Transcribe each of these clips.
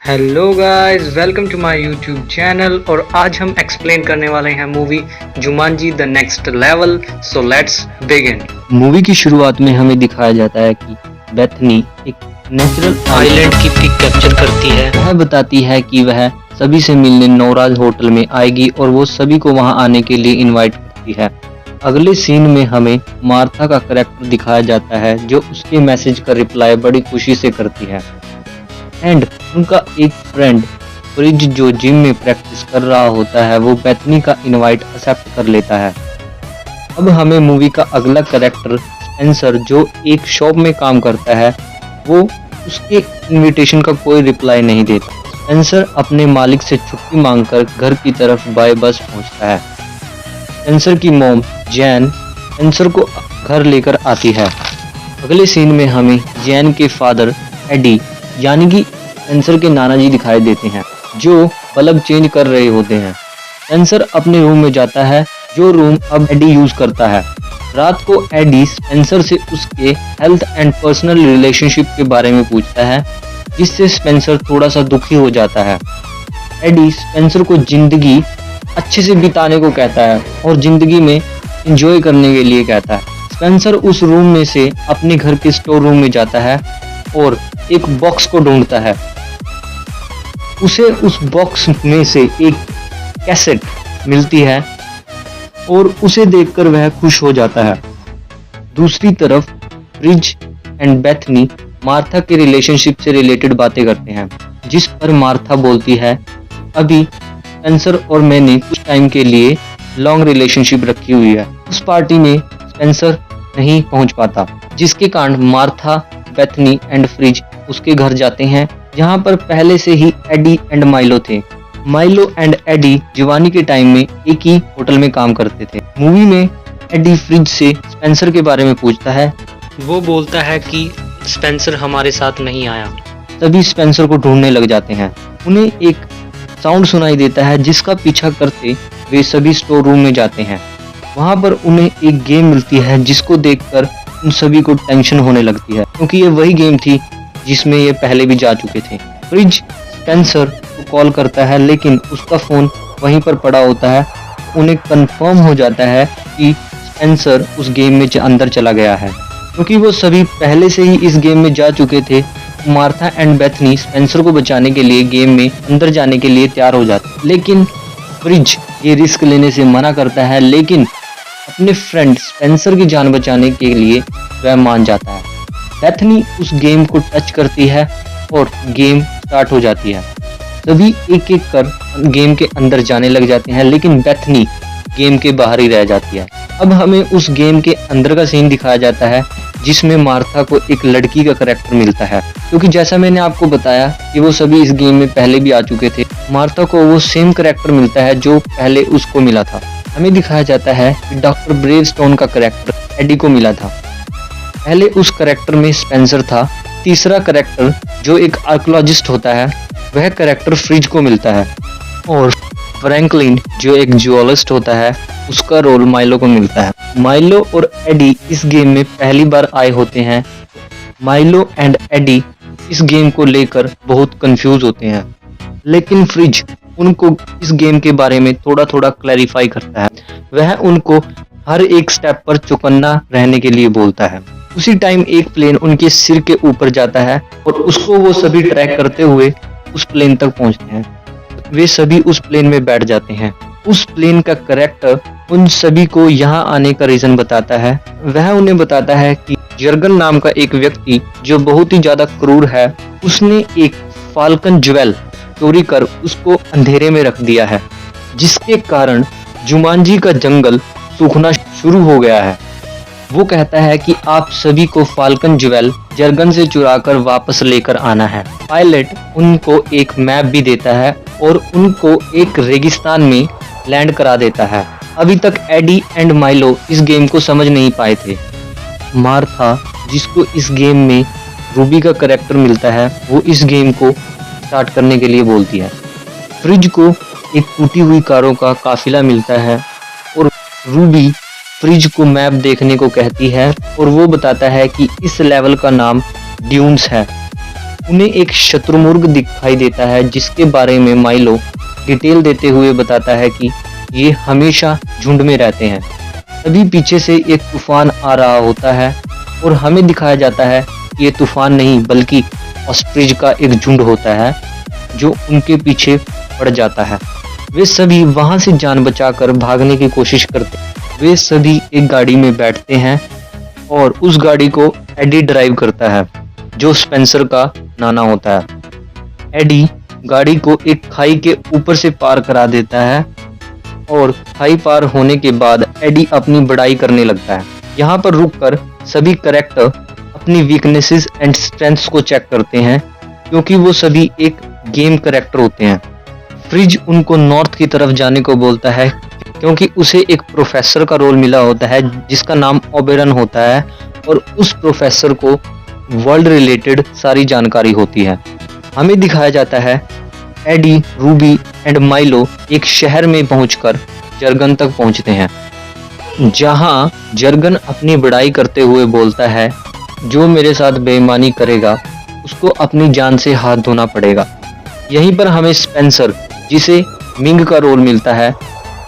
Hello guys, welcome to my YouTube channel. और आज हम एक्सप्लेन करने वाले हैं movie Jumanji the next level. So let's begin. Movie की शुरुआत में हमें दिखाया जाता है कि बेथनी एक नेचुरल आइलैंड की पिक कैप्चर करती है। वह बताती है कि वह सभी से मिलने नौराज होटल में आएगी और वो सभी को वहां आने के लिए इनवाइट करती है। अगले सीन में हमें मार्था का करैक्टर दिखाया जाता है जो उसके मैसेज का रिप्लाई बड़ी खुशी से करती है। एंड उनका एक फ्रेंड फ्रिज जो जिम में प्रैक्टिस कर रहा होता है वो बेथनी का इनवाइट एक्सेप्ट कर लेता है। अब हमें मूवी का अगला कैरेक्टर स्पेंसर जो एक शॉप में काम करता है वो उसके इनविटेशन का कोई रिप्लाई नहीं देता। स्पेंसर अपने मालिक से छुट्टी मांगकर घर की तरफ बाय बस पहुंचता है। स्पेंसर की मॉम जैन स्पेंसर को घर लेकर आती है। अगले सीन में हमें जैन के फादर एडी यानी कि स्पेंसर के नाना जी दिखाई देते हैं जो बल्ब चेंज कर रहे होते हैं। स्पेंसर अपने रूम में जाता है जो रूम अब एडी यूज करता है। रात को एडी स्पेंसर से उसके हेल्थ एंड पर्सनल रिलेशनशिप के बारे में पूछता है जिससे स्पेंसर थोड़ा सा दुखी हो जाता है। एडी स्पेंसर को जिंदगी अच्छे से बिताने को कहता है और जिंदगी में एंजॉय करने के लिए कहता है। स्पेंसर उस रूम में से अपने घर के स्टोर रूम में जाता है और एक बॉक्स को ढूंढता है। उसे उस बॉक्स में से एक कैसेट मिलती है और उसे देखकर वह खुश हो जाता है। दूसरी तरफ फ्रिज एंड बेथनी मार्था के रिलेशनशिप से रिलेटेड बातें करते हैं जिस पर मार्था बोलती है अभी स्पेंसर और मैंने कुछ टाइम के लिए लॉन्ग रिलेशनशिप रखी हुई है। उस पार्टी में स्पेंसर नहीं पहुंच पाता जिसके कारण मार्था बेथनी एंड फ्रिज उसके घर जाते हैं जहां पर पहले से ही एडी एंड माइलो थे। माइलो एंड एडी जवानी के टाइम में एक ही होटल में काम करते थे। मूवी में एडी फ्रिज से स्पेंसर के बारे में पूछता है। वो बोलता है कि स्पेंसर हमारे साथ नहीं आया। तभी स्पेंसर को ढूंढने लग जाते हैं। उन्हें एक साउंड सुनाई देता है जिसका पीछा करते वे सभी स्टोर रूम में जाते हैं। वहां पर उन्हें एक गेम मिलती है जिसको देखकर उन सभी को टेंशन होने लगती है क्योंकि ये वही गेम थी जिसमें ये पहले भी जा चुके थे। फ्रिज स्पेंसर को कॉल करता है लेकिन उसका फोन वहीं पर पड़ा होता है। उन्हें कंफर्म हो जाता है कि स्पेंसर उस गेम में अंदर चला गया है क्योंकि वो सभी पहले से ही इस गेम में जा चुके थे। मार्था एंड बेथनी स्पेंसर को बचाने के लिए गेम में अंदर जाने के लिए तैयार हो जाते लेकिन फ्रिज ये रिस्क लेने से मना करता है लेकिन अपने फ्रेंड स्पेंसर की जान बचाने के लिए वह मान जाता है। बेथनी उस गेम को टच करती है और गेम स्टार्ट हो जाती है। सभी एक एक कर गेम के अंदर जाने लग जाते हैं लेकिन बेथनी गेम के बाहर ही रह जाती है। अब हमें उस गेम के अंदर का सीन दिखाया जाता है जिसमें मार्था को एक लड़की का करैक्टर मिलता है क्योंकि जैसा मैंने आपको बताया कि वो सभी इस गेम में पहले भी आ चुके थे। मार्था को वो सेम करैक्टर मिलता है जो पहले उसको मिला था। हमें दिखाया जाता है कि डॉक्टर ब्रेवस्टोन का करैक्टर एडी को मिला था। पहले उस करैक्टर में स्पेंसर था। तीसरा करैक्टर जो एक आर्कोलॉजिस्ट होता है वह करैक्टर फ्रिज को मिलता है और फ्रैंकलिन जो एक जियोलॉजिस्ट होता है उसका रोल माइलो को मिलता है। माइलो और एडी इस गेम में पहली बार आए होते हैं। माइलो एंड एडी इस गेम को लेकर बहुत कंफ्यूज होते हैं लेकिन फ्रिज उनको इस गेम के बारे में थोड़ा थोड़ा क्लैरिफाई करता है। वह उनको हर एक स्टेप पर चौकन्ना रहने के लिए बोलता है। उसी टाइम एक प्लेन उनके सिर के ऊपर जाता है और उसको वो सभी ट्रैक करते हुए उस प्लेन तक पहुंचते हैं। वे सभी उस प्लेन में बैठ जाते हैं। उस प्लेन का करैक्टर उन सभी को यहाँ आने का रीजन बताता है। वह उन्हें बताता है कि जर्गन नाम का एक व्यक्ति जो बहुत ही ज्यादा क्रूर है उसने एक फाल्कन ज्वेल चोरी कर उसको अंधेरे में रख दिया है जिसके कारण जुमांजी का जंगल सूखना शुरू हो गया है। वो कहता है कि आप सभी को फाल्कन ज्वेल जर्गन से चुराकर वापस लेकर आना है। पायलट उनको एक मैप भी देता है और उनको एक रेगिस्तान में लैंड करा देता है। अभी तक एडी एंड माइलो इस गेम को समझ नहीं पाए थे। मार्था जिसको इस गेम में रूबी का करैक्टर मिलता है वो इस गेम को स्टार्ट करने के लिए बोलती है। फ्रिज को एक टूटी हुई कारों का काफिला मिलता है और रूबी फ्रिज को मैप देखने को कहती है और वो बताता है कि इस लेवल का नाम ड्यून्स है। उन्हें एक शत्रुमुर्ग दिखाई देता है जिसके बारे में माइलो डिटेल देते हुए बताता है कि ये हमेशा झुंड में रहते हैं। तभी पीछे से एक तूफान आ रहा होता है और हमें दिखाया जाता है कि ये तूफान नहीं बल्कि ऑस्ट्रिच का एक झुंड होता है जो उनके पीछे पड़ जाता है। वे सभी वहां से जान बचाकर भागने की कोशिश करते हैं। वे सभी एक गाड़ी में बैठते हैं और उस गाड़ी को एडी ड्राइव करता है जो स्पेंसर का नाना होता है। एडी गाड़ी को एक खाई के ऊपर से पार करा देता है और खाई पार होने के बाद एडी अपनी बड़ाई करने लगता है। यहाँ पर रुककर सभी कैरेक्टर अपनी वीकनेसेस एंड स्ट्रेंथ्स को चेक करते हैं क्योंकि वो सभी एक गेम कैरेक्टर होते हैं। फ्रिज उनको नॉर्थ की तरफ जाने को बोलता है क्योंकि उसे एक प्रोफेसर का रोल मिला होता है जिसका नाम ओबेरन होता है और उस प्रोफेसर को वर्ल्ड रिलेटेड सारी जानकारी होती है। हमें दिखाया जाता है एडी, रूबी एंड माइलो एक शहर में पहुंचकर जर्गन तक पहुंचते हैं जहां जर्गन अपनी बड़ाई करते हुए बोलता है जो मेरे साथ बेईमानी करेगा उसको अपनी जान से हाथ धोना पड़ेगा। यहीं पर हमें स्पेंसर जिसे मिंग का रोल मिलता है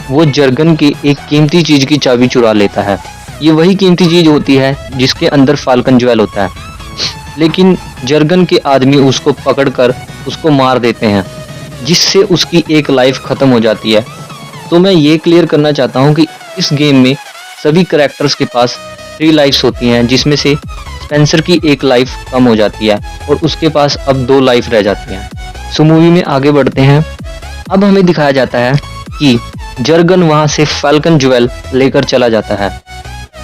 वो जर्गन की एक कीमती चीज की चाबी चुरा लेता है। ये वही कीमती चीज होती है जिसके अंदर फाल्कन ज्वेल होता है, लेकिन जर्गन के आदमी उसको पकड़कर उसको मार देते हैं जिससे उसकी एक लाइफ खत्म हो जाती है। तो मैं ये क्लियर करना चाहता हूँ कि इस गेम में सभी कैरेक्टर्स के पास 3 लाइफ्स होती हैं जिसमें से स्पेंसर की एक लाइफ कम हो जाती है और उसके पास अब 2 लाइफ रह जाती हैं। सो मूवी में आगे बढ़ते हैं। अब हमें दिखाया जाता है कि जर्गन वहां से फाल्कन ज्वेल लेकर चला जाता है।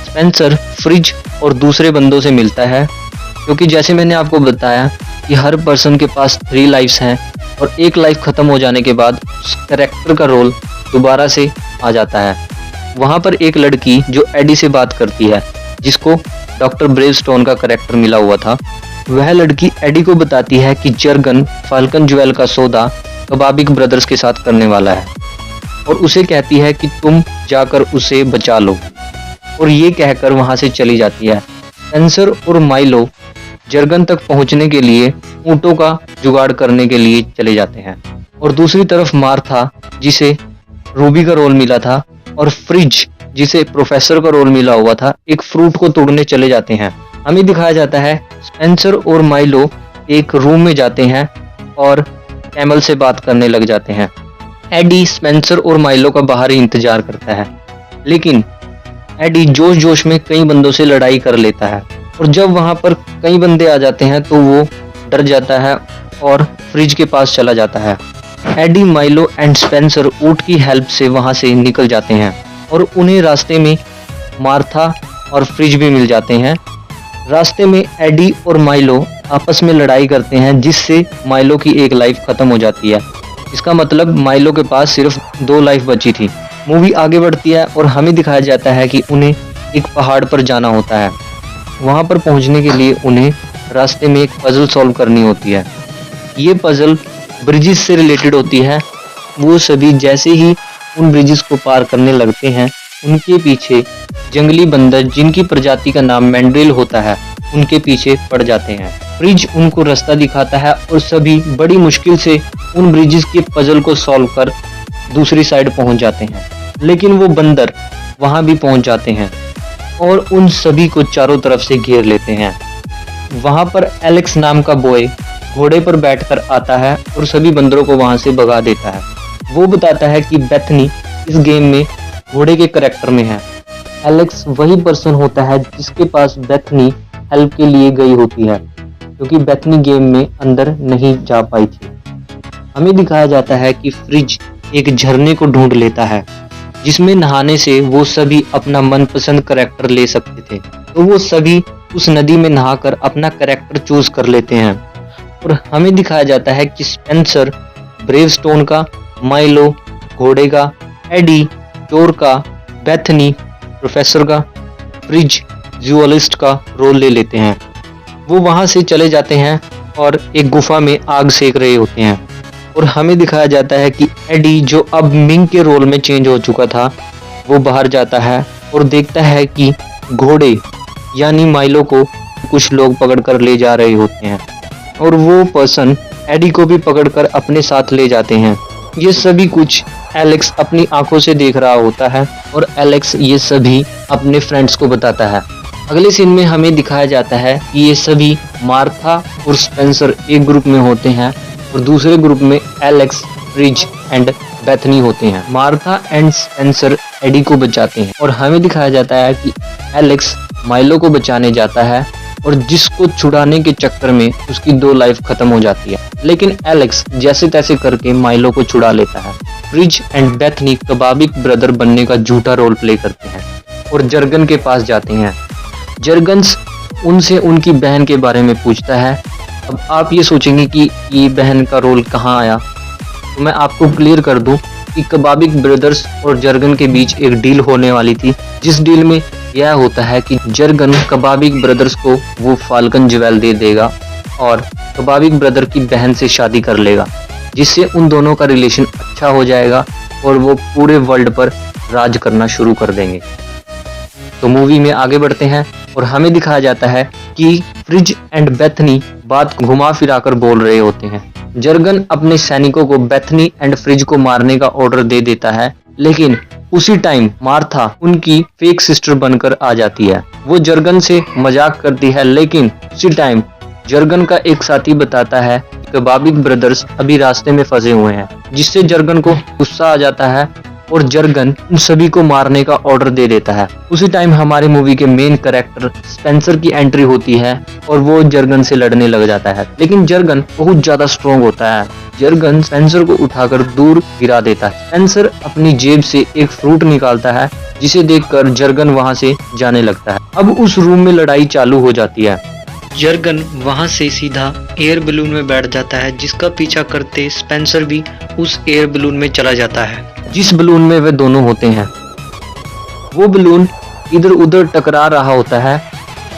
स्पेंसर फ्रिज और दूसरे बंदों से मिलता है क्योंकि जैसे मैंने आपको बताया कि हर पर्सन के पास 3 लाइफ्स हैं और एक लाइफ खत्म हो जाने के बाद उस कैरेक्टर का रोल दोबारा से आ जाता है। वहां पर एक लड़की जो एडी से बात करती है जिसको डॉक्टर ब्रेवस्टोन का कैरेक्टर मिला हुआ था, वह लड़की एडी को बताती है कि जर्गन फाल्कन ज्वेल का सौदा कबाबिक ब्रदर्स के साथ करने वाला है और उसे कहती है कि तुम जाकर उसे बचा लो और ये कहकर वहां से चली जाती है। स्पेंसर और माइलो जर्गन तक पहुंचने के लिए ऊंटों का जुगाड़ करने के लिए चले जाते हैं और दूसरी तरफ मार्था जिसे रूबी का रोल मिला था और फ्रिज जिसे प्रोफेसर का रोल मिला हुआ था एक फ्रूट को तोड़ने चले जाते हैं। हमें दिखाया जाता है स्पेंसर और माइलो एक रूम में जाते हैं और कैमल से बात करने लग जाते हैं। एडी स्पेंसर और माइलो का बाहर ही इंतजार करता है, लेकिन एडी जोश जोश में कई बंदों से लड़ाई कर लेता है और जब वहां पर कई बंदे आ जाते हैं तो वो डर जाता है और फ्रिज के पास चला जाता है। एडी, माइलो एंड स्पेंसर ऊंट की हेल्प से वहां से निकल जाते हैं और उन्हें रास्ते में मार्था और फ्रिज भी मिल जाते हैं। रास्ते में एडी और माइलो आपस में लड़ाई करते हैं जिससे माइलो की एक लाइफ खत्म हो जाती है। इसका मतलब माइलो के पास सिर्फ 2 लाइफ बची थी। मूवी आगे बढ़ती है और हमें दिखाया जाता है कि उन्हें एक पहाड़ पर जाना होता है। वहां पर पहुंचने के लिए उन्हें रास्ते में एक पजल सॉल्व करनी होती है। ये पजल ब्रिजेस से रिलेटेड होती है। वो सभी जैसे ही उन ब्रिजेस को पार करने लगते हैं उनके पीछे जंगली बंदर जिनकी प्रजाति का नाम मैंड्रिल होता है उनके पीछे पड़ जाते हैं। फ्रिज उनको रास्ता दिखाता है और सभी बड़ी मुश्किल से उन ब्रिजेस के पजल को सॉल्व कर दूसरी साइड पहुंच जाते हैं, लेकिन वो बंदर वहां भी पहुंच जाते हैं और उन सभी को चारों तरफ से घेर लेते हैं। वहां पर एलेक्स नाम का बॉय घोड़े पर बैठकर आता है और सभी बंदरों को वहां से भगा देता है। वो बताता है कि बेथनी इस गेम में घोड़े के करैक्टर में है। एलेक्स वही पर्सन होता है जिसके पास बेथनी हेल्प के लिए गई होती है क्योंकि बेथनी गेम में अंदर नहीं जा पाई थी। हमें दिखाया जाता है कि फ्रिज एक झरने को ढूंढ लेता है जिसमें नहाने से वो सभी अपना मनपसंद करैक्टर ले सकते थे। तो वो सभी उस नदी में नहाकर अपना करैक्टर चूज कर लेते हैं और हमें दिखाया जाता है कि स्पेंसर ब्रेवस्टोन का, माइलो घोड़े का, एडी चोर का, बेथनी प्रोफेसर का, फ्रिज जूलॉजिस्ट का रोल ले लेते हैं। वो वहां से चले जाते हैं और एक गुफा में आग सेक रहे होते हैं और हमें दिखाया जाता है कि एडी जो अब मिंग के रोल में चेंज हो चुका था वो बाहर जाता है और देखता है कि घोड़े यानी माइलो को कुछ लोग पकड़ कर ले जा रहे होते हैं और वो पर्सन एडी को भी पकड़कर अपने साथ ले जाते हैं। ये सभी कुछ एलेक्स अपनी आंखों से देख रहा होता है और एलेक्स ये सभी अपने फ्रेंड्स को बताता है। अगले सीन में हमें दिखाया जाता है कि ये सभी मार्था और स्पेंसर एक ग्रुप में होते हैं और दूसरे ग्रुप में एलेक्स, फ्रिज एंड बेथनी होते हैं। मार्था एंड स्पेंसर एडी को बचाते हैं और हमें दिखाया जाता है कि एलेक्स माइलो को बचाने जाता है और जिसको छुड़ाने के चक्कर में उसकी 2 लाइफ खत्म हो जाती है, लेकिन एलेक्स जैसे तैसे करके माइलो को छुड़ा लेता है। फ्रिज एंड बेथनी कबाबिक ब्रदर बनने का झूठा रोल प्ले करते हैं और जर्गन के पास जाते हैं। जर्गन्स उनसे उनकी बहन के बारे में पूछता है। अब आप ये सोचेंगे कि ये बहन का रोल कहाँ आया, तो मैं आपको क्लियर कर दूं कि कबाबिक ब्रदर्स और जर्गन के बीच एक डील होने वाली थी, जिस डील में यह होता है कि जर्गन कबाबिक ब्रदर्स को वो फाल्कन ज्वेल दे देगा और कबाबिक ब्रदर की बहन से शादी कर लेगा, जिससे उन दोनों का रिलेशन अच्छा हो जाएगा और वो पूरे वर्ल्ड पर राज करना शुरू कर देंगे। तो मूवी में आगे बढ़ते हैं और हमें दिखाया जाता है कि फ्रिज एंड बेथनी बात घुमा फिराकर बोल रहे होते हैं। जर्गन अपने सैनिकों को बेथनी एंड फ्रिज को मारने का ऑर्डर दे देता है, लेकिन उसी टाइम मार्था उनकी फेक सिस्टर बनकर आ जाती है। वो जर्गन से मजाक करती है, लेकिन उसी टाइम जर्गन का एक साथी बताता है कि कबाबिक ब्रदर्स अभी रास्ते में फंसे हुए हैं, जिससे जर्गन को गुस्सा आ जाता है और जर्गन उन सभी को मारने का ऑर्डर दे देता है। उसी टाइम हमारे मूवी के मेन कैरेक्टर स्पेंसर की एंट्री होती है और वो जर्गन से लड़ने लग जाता है, लेकिन जर्गन बहुत ज्यादा स्ट्रॉन्ग होता है। जर्गन स्पेंसर को उठाकर दूर गिरा देता है। स्पेंसर अपनी जेब से एक फ्रूट निकालता है, जिसे देखकर जर्गन वहां से जाने लगता है। अब उस रूम में लड़ाई चालू हो जाती है। जर्गन वहां से सीधा एयर बलून में बैठ जाता है, जिसका पीछा करते स्पेंसर भी उस एयर बलून में चला जाता है, जिस बलून में वे दोनों होते हैं। वो बलून इधर उधर टकरा रहा होता है।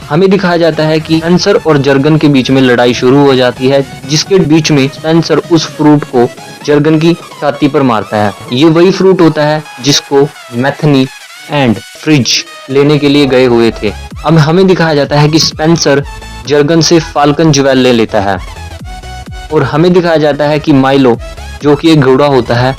हमें दिखाया जाता है कि स्पेंसर और जर्गन के बीच में लड़ाई शुरू हो जाती है, जिसके बीच में स्पेंसर उस फ्रूट को जर्गन की छाती पर मारता है। ये वही फ्रूट होता है जिसको बेथनी एंड फ्रिज लेने के लिए गए हुए थे। अब हमें दिखाया जाता है कि स्पेंसर जर्गन से फाल्कन ज्वेल ले लेता है और हमें दिखाया जाता है कि माइलो, जो कि एक घोड़ा होता है,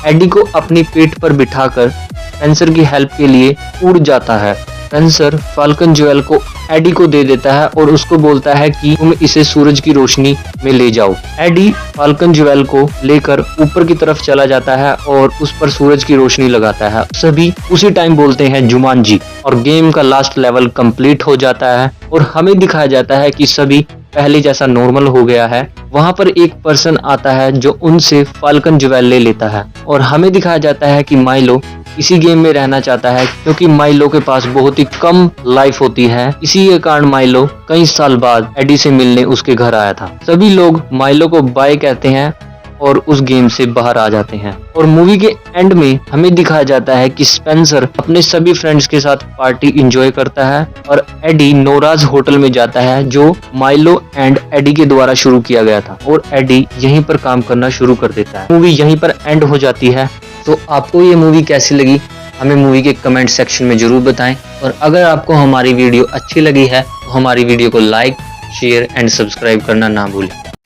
एडी को अपनी पीठ पर बिठाकर स्पेंसर की हेल्प के लिए उड़ जाता है। स्पेंसर फाल्कन ज्वेल को एडी को दे देता है और उसको बोलता है कि तुम इसे सूरज की रोशनी में ले जाओ। एडी फाल्कन ज्वेल को लेकर ऊपर की तरफ चला जाता है और उस पर सूरज की रोशनी लगाता है। सभी उसी टाइम बोलते हैं जुमांजी और गेम का लास्ट लेवल कंप्लीट हो जाता है और हमें दिखाया जाता है कि सभी पहले जैसा नॉर्मल हो गया है। वहां पर एक पर्सन आता है जो उनसे फाल्कन ज्वेल ले लेता है और हमें दिखाया जाता है कि माइलो इसी गेम में रहना चाहता है, क्योंकि माइलो के पास बहुत ही कम लाइफ होती है। इसी के कारण माइलो कई साल बाद एडी से मिलने उसके घर आया था। सभी लोग माइलो को बाय कहते हैं और उस गेम से बाहर आ जाते हैं। और मूवी के एंड में हमें दिखाया जाता है कि स्पेंसर अपने सभी फ्रेंड्स के साथ पार्टी एंजॉय करता है और एडी नोराज होटल में जाता है, जो माइलो एंड एडी के द्वारा शुरू किया गया था, और एडी यहीं पर काम करना शुरू कर देता है। मूवी यहीं पर एंड हो जाती है। तो आपको ये मूवी कैसी लगी हमें मूवी के कमेंट सेक्शन में जरूर बताएं, और अगर आपको हमारी वीडियो अच्छी लगी है तो हमारी वीडियो को लाइक, शेयर एंड सब्सक्राइब करना ना भूलें।